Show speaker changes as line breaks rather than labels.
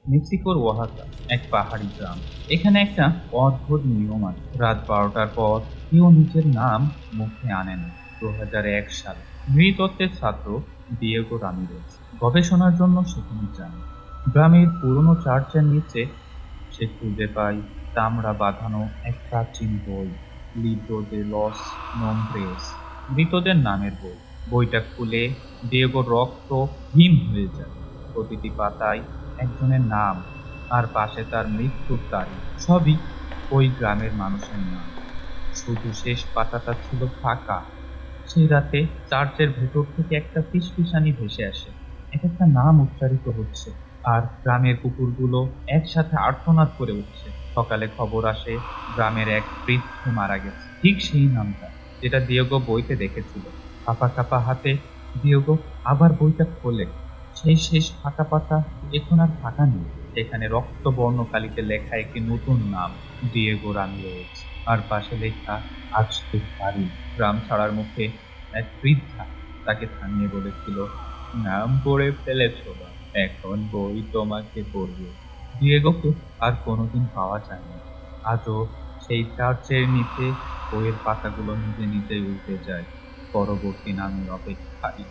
মেক্সিকোর ওয়াহাকা এক পাহাড়ি গ্রাম। এখানে একটা অদ্ভুত নিয়ম আছে, রাত 12টার পর কেউ নিজের নাম মুখে আনে না। 2001 সালে নৃতত্ত্বের ছাত্র ডিয়েগো রামিরেজ গবেষণার জন্য সেখানে যান। গ্রামের পুরনো চার্চের নিচে সে খুঁজে পায় তামড়া বাঁধানো এক প্রাচীন বই, লিব্রো দে লস নম্ব্রেস, মৃতদের নামের বই। বইটা খুলে ডিয়েগোর রক্ত হিম হয়ে যায়। প্রতিটি পাতায় একজনের নাম, আর পাশে তার মৃত্যুর তারিখ। সবই ওই গ্রামের মানুষের নাম। শুধু শেষ পাতাটা ছিল ফাঁকা। সেই রাতে চার্চের ভেতর থেকে একটা ফিসফিসানি ভেসে আসে। এক একটা নাম উচ্চারিত হচ্ছে, আর গ্রামের কুকুরগুলো একসাথে আর্তনাদ করে উঠছে। সকালে খবর আসে গ্রামের এক বৃদ্ধ মারা গেছে, ঠিক সেই নামটা যেটা দিয়েগো বইতে দেখেছিল। কাঁপা কাঁপা হাতে দিয়েগো আবার বইটা খোলে। সেই শেষ ফাঁকা পাতা এখন আর ফাঁকা নেই। সেখানে রক্তবর্ণ কালিতে লেখা একটি নতুন নাম, ডিয়েগো রামিরেজ। আর পাশে লেখা আজকের তারিখ। গ্রাম ছাড়ার মুখে এক বৃদ্ধা তাকে থামিয়ে বলেছিল, নাম পড়ে ফেলেছ, এখন বই তোমাকে পড়বে। ডিয়েগোকে আর কোনোদিন পাওয়া যায়নি। আজও সেই চার্চের নিচে বইয়ের পাতাগুলো নিজে নিজেই উল্টে যায়, পরবর্তী নামের অপেক্ষায়।